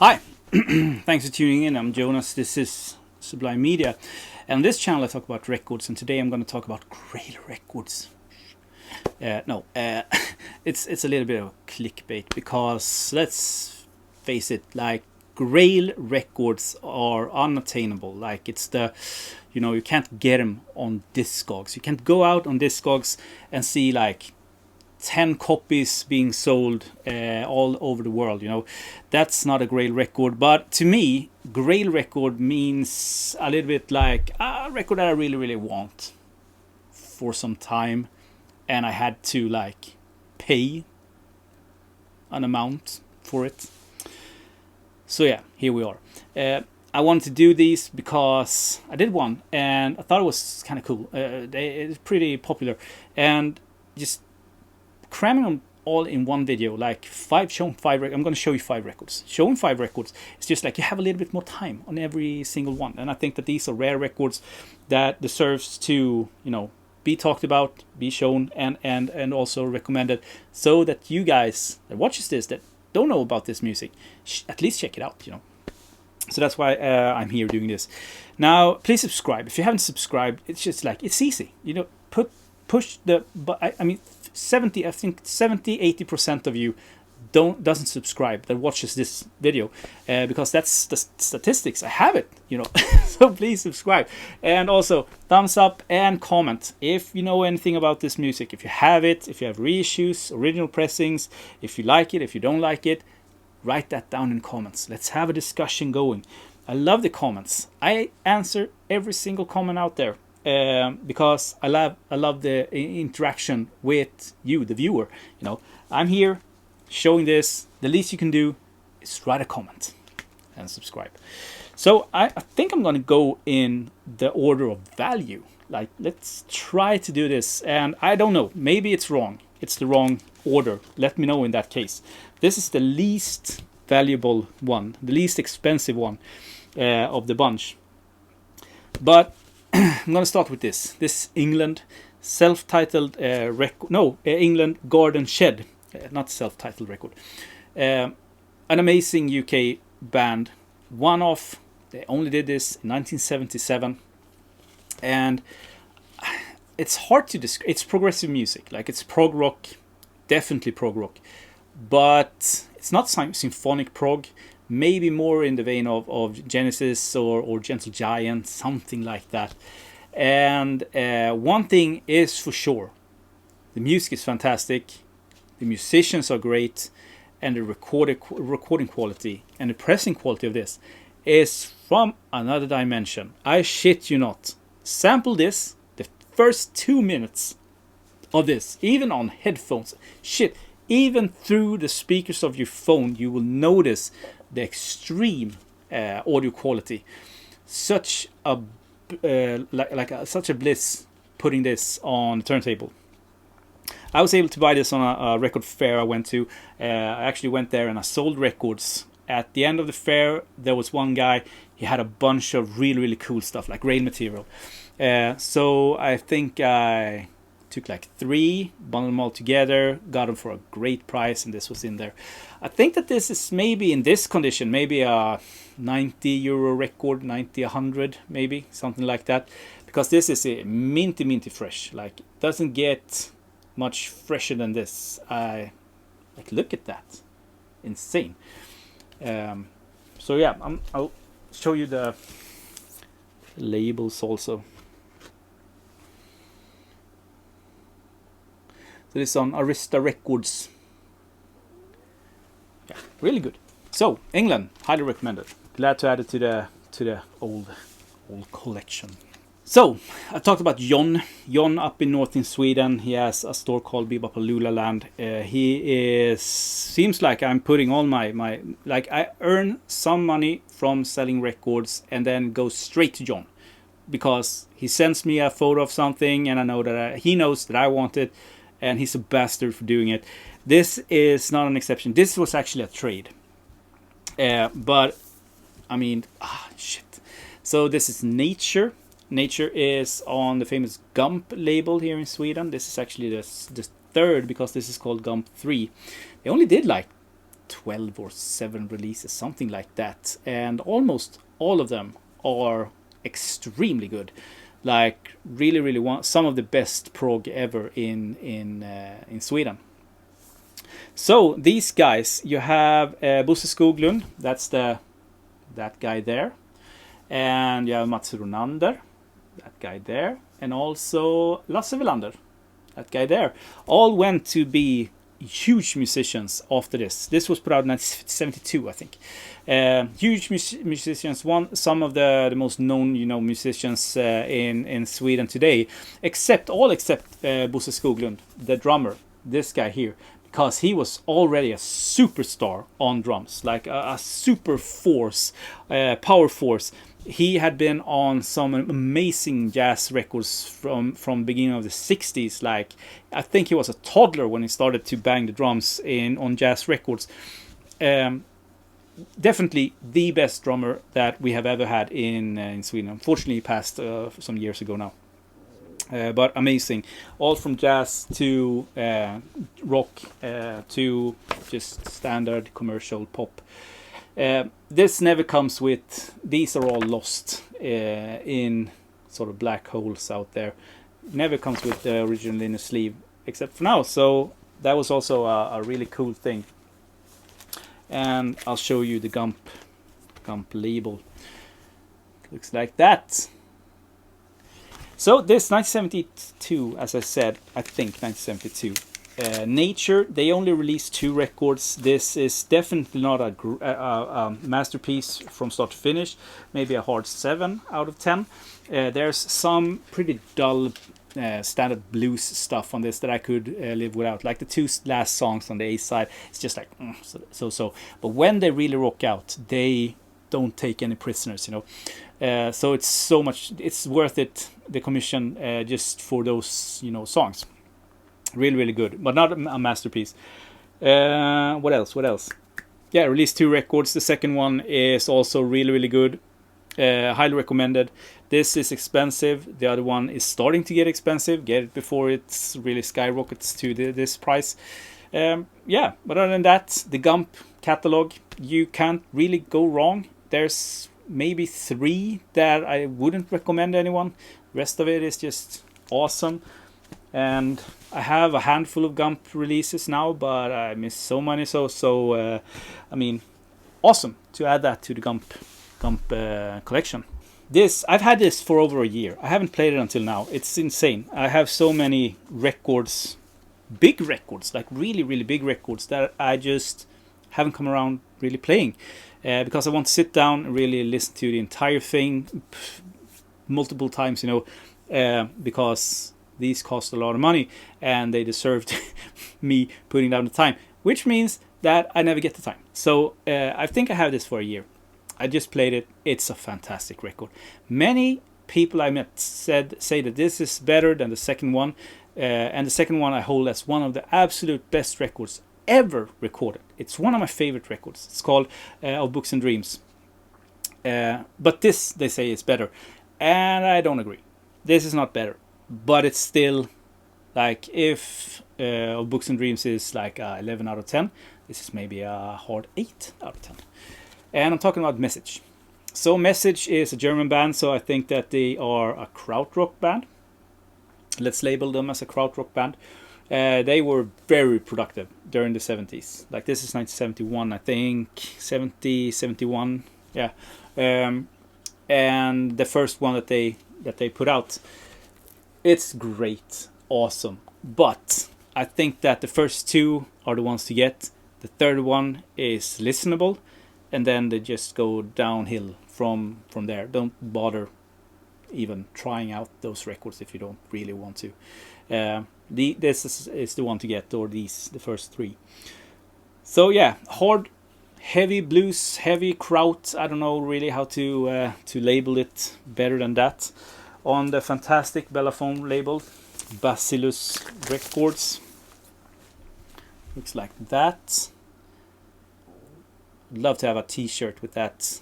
Hi, thanks for tuning in. I'm Jonas. This is Sublime Media. And on this channel I talk about records, and today I'm going to talk about GRAIL Records. No, it's a little bit of clickbait, because let's face it, like, GRAIL Records are unattainable. Like, it's the, you can't get them on Discogs. You can't go out on Discogs and see like 10 copies being sold all over the world. That's not a GRAIL record. But to me, GRAIL record means a little bit like a record that I really, really want for some time, and I had to like pay an amount for it. So yeah, here we are. I wanted to do these because I did one and I thought it was kind of cool. It's pretty popular, and just cramming them all in one video, like showing five. I'm going to show you 5 records. Showing 5 records, it's just like you have a little bit more time on every single one, and I think that these are rare records that deserves to, be talked about, be shown, and also recommended, so that you guys that watches this, that don't know about this music, at least check it out. So that's why I'm here doing this. Now, please subscribe. If you haven't subscribed, it's just like, it's easy. Push the, but I mean, 70-80% of you doesn't subscribe that watches this video, because that's the statistics. I have it, So please subscribe, and also thumbs up and comment if you know anything about this music. If you have it, if you have reissues, original pressings, if you like it, if you don't like it, write that down in comments. Let's have a discussion going. I love the comments. I answer every single comment out there, because I love the interaction with you, the viewer. I'm here showing this. The least you can do is write a comment and subscribe. So I think I'm gonna go in the order of value. Like, let's try to do this, and I don't know, maybe it's wrong. It's the wrong order. Let me know in that case. This is the least valuable one, the least expensive one of the bunch. But I'm gonna start with this. This England self-titled record. No, England Garden Shed, not self-titled record. An amazing UK band. One off. They only did this in 1977, and it's hard to describe. It's progressive music, like it's prog rock, definitely prog rock, but it's not symphonic prog. Maybe more in the vein of Genesis or Gentle Giant, something like that. And one thing is for sure, the music is fantastic, the musicians are great, and the recording quality and the pressing quality of this is from another dimension. I shit you not. Sample this, the first 2 minutes of this, even on headphones. Shit, even through the speakers of your phone, you will notice the extreme audio quality. Such a such a bliss putting this on the turntable. I was able to buy this on a record fair I went to. I actually went there and I sold records. At the end of the fair, there was one guy. He had a bunch of really, really cool stuff, like GRAIL material. So I think I took like 3, bundled them all together, got them for a great price, and this was in there. I think that this is maybe in this condition, maybe a €90 record, 90, 100, maybe something like that, because this is a minty fresh. Like, it doesn't get much fresher than this. Look at that, insane. So yeah, I'll show you the labels also. So this is on Arista Records. Yeah, really good. So England, highly recommended. Glad to add it to the old collection. So I talked about John. John up in northern Sweden. He has a store called Bebopalula Land. Seems like I'm putting all my like, I earn some money from selling records and then go straight to John, because he sends me a photo of something and I know that he knows that I want it. And he's a bastard for doing it. This is not an exception. This was actually a trade. But, I mean, shit. So this is Nature. Nature is on the famous Gump label here in Sweden. This is actually the third, because this is called Gump 3. They only did like 12 or 7 releases, something like that, and almost all of them are extremely good. Like really some of the best prog ever in Sweden. So these guys, you have Bosse Skoglund, that's that guy there, and you have Mats Ronander, that guy there, and also Lasse Welander, that guy there. All went to be huge musicians after this. This was put out in 1972, I think. Huge musicians, some of the most known, musicians in Sweden today, except Bosse Skoglund, the drummer, this guy here, because he was already a superstar on drums, like a super force, power force. He had been on some amazing jazz records from beginning of the 60s. Like, I think he was a toddler when he started to bang the drums on jazz records. Definitely the best drummer that we have ever had in Sweden. Unfortunately, he passed some years ago now. But amazing, all from jazz to rock to just standard commercial pop. This never comes with, these are all lost in sort of black holes out there. Never comes with the original inner sleeve, except for now. So that was also a really cool thing. And I'll show you the Gump label. Looks like that. So this 1972, as I said, I think 1972. Nature, they only released 2 records. This is definitely not a masterpiece from start to finish. Maybe a hard 7 out of 10. There's some pretty dull standard blues stuff on this that I could live without. Like the 2 last songs on the A side, it's just like so. But when they really rock out, they don't take any prisoners, so it's so much, it's worth it, the commission, just for those songs. Really good, but not a masterpiece. What else? Yeah, released 2 records. The second one is also really good. Highly recommended. This is expensive. The other one is starting to get expensive. Get it before it's really skyrockets to this price. Yeah, but other than that, the Gump catalog, you can't really go wrong. There's maybe 3 that I wouldn't recommend anyone. Rest of it is just awesome. And I have a handful of Gump releases now, but I miss so many. So I mean, awesome to add that to the Gump collection. I've had this for over a year. I haven't played it until now. It's insane. I have so many records, big records, like really big records, that I just haven't come around really playing. Because I want to sit down and really listen to the entire thing multiple times, because these cost a lot of money and they deserved me putting down the time, which means that I never get the time. So I think I have this for a year. I just played it. It's a fantastic record. Many people I met say that this is better than the second one, and the second one I hold as one of the absolute best records ever recorded. It's one of my favorite records. It's called Of Books and Dreams. But this, they say, is better. And I don't agree. This is not better. But it's still, like, if Of Books and Dreams is like 11 out of 10, this is maybe a hard 8 out of 10. And I'm talking about Message. So Message is a German band, so I think that they are a krautrock band. Let's label them as a krautrock band. They were very productive during the 70s. Like, this is 1971, I think. 70, 71, yeah. And the first one that they put out, it's great, awesome. But I think that the first 2 are the ones to get. The third one is listenable, and then they just go downhill from there. Don't bother even trying out those records if you don't really want to. This is the one to get, or the first 3. So yeah, hard, heavy blues, heavy kraut. I don't know really how to label it better than that. On the fantastic Bellaphone label, Bacillus Records. Looks like that. I'd love to have a T-shirt with that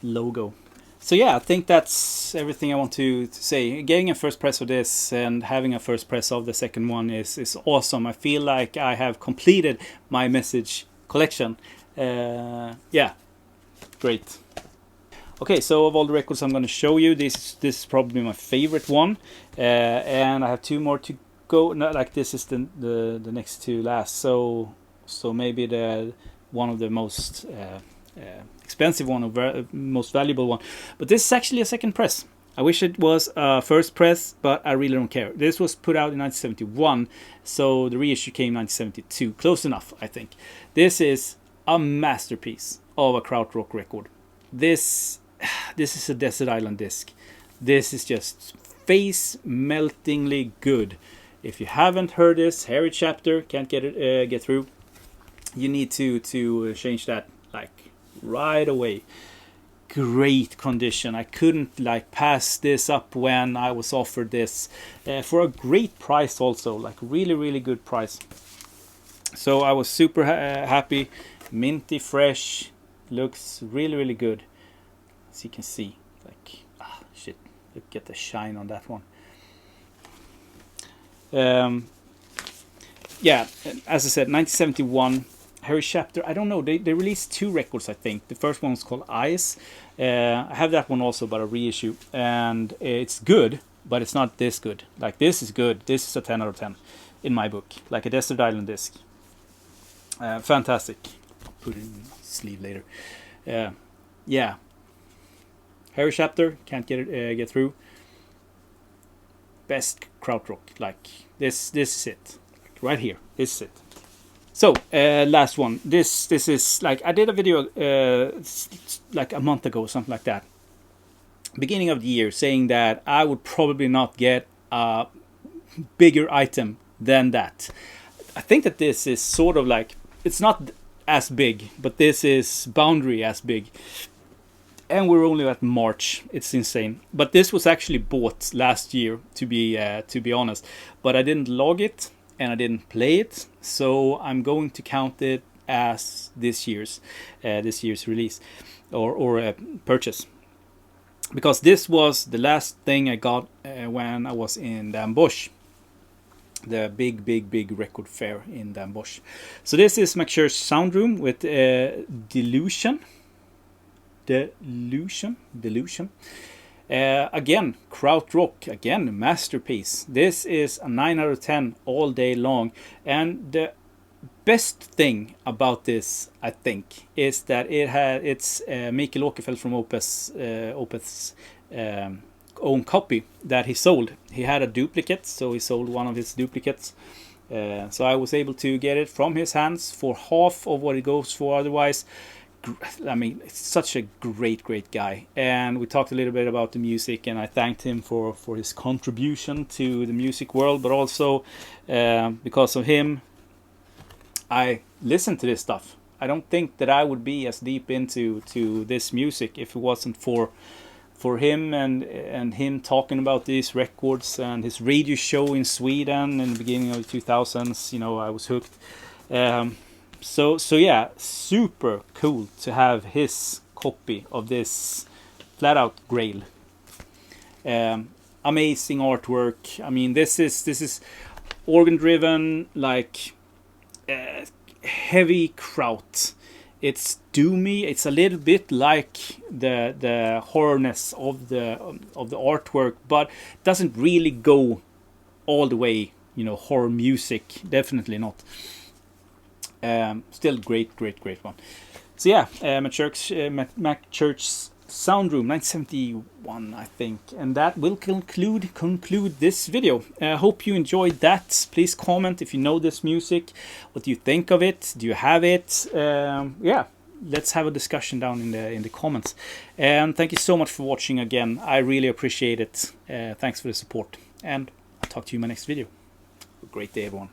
logo. So yeah, I think that's everything I want to say. Getting a first press of this and having a first press of the second one is awesome. I feel like I have completed my Message collection. Yeah, great. Okay, so of all the records I'm going to show you, this is probably my favorite one, and I have two more to go. Not like this is the next to last. So maybe the one of the most expensive one, or most valuable one. But this is actually a second press. I wish it was a first press, but I really don't care. This was put out in 1971, so the reissue came in 1972. Close enough, I think. This is a masterpiece of a krautrock record. This is a Desert Island disc. This is just face-meltingly good. If you haven't heard this, Harry Chapter, can't get through, you need to change that like right away. Great condition. I couldn't like pass this up when I was offered this for a great price also, like really good price. So I was super happy. Minty fresh, looks really good. As you can see, like shit, look at the shine on that one. Yeah, as I said, 1971 Harry Chapter. I don't know, they released two records, I think. The first one was called Eyes. I have that one also, but a reissue, and it's good, but it's not this good. Like, this is good. This is a 10 out of 10 in my book, like a Desert Island disc. Fantastic. I'll put it in sleeve later. Yeah, Harry Chapter, can't get through. Best krautrock, like this is it, like right here. This is it. So last one. This is like, I did a video like a month ago, something like that, beginning of the year, saying that I would probably not get a bigger item than that. I think that this is sort of like, it's not as big, but this is boundary as big. And we're only at March. It's insane. But this was actually bought last year, to be honest. But I didn't log it and I didn't play it, so I'm going to count it as this year's release or purchase, because this was the last thing I got when I was in Den Bosch, the big record fair in Den Bosch. So this is McChurch Soundroom with Delusion. Again, krautrock, again, masterpiece. This is a 9 out of 10 all day long. And the best thing about this, I think, is that it's Mikael Åkerfeldt from Opeth's own copy that he sold. He had a duplicate, so he sold one of his duplicates. So I was able to get it from his hands for half of what it goes for otherwise. I mean, it's such a great guy, and we talked a little bit about the music, and I thanked him for his contribution to the music world, but also because of him I listen to this stuff. I don't think that I would be as deep into this music if it wasn't for him and him talking about these records and his radio show in Sweden in the beginning of the 2000s. You know, I was hooked. So yeah, super cool to have his copy of this flat out Grail. Amazing artwork. I mean, this is organ driven, like heavy kraut. It's doomy. It's a little bit like the horrorness of the artwork, but doesn't really go all the way. You know, horror music. Definitely not. Still great one. So yeah, McChurch's Soundroom, 1971, I think, and that will conclude this video. Hope you enjoyed that. Please comment if you know this music. What do you think of it? Do you have it? Yeah, let's have a discussion down in the comments. And thank you so much for watching again. I really appreciate it. Thanks for the support, and I'll talk to you in my next video. Have a great day, everyone.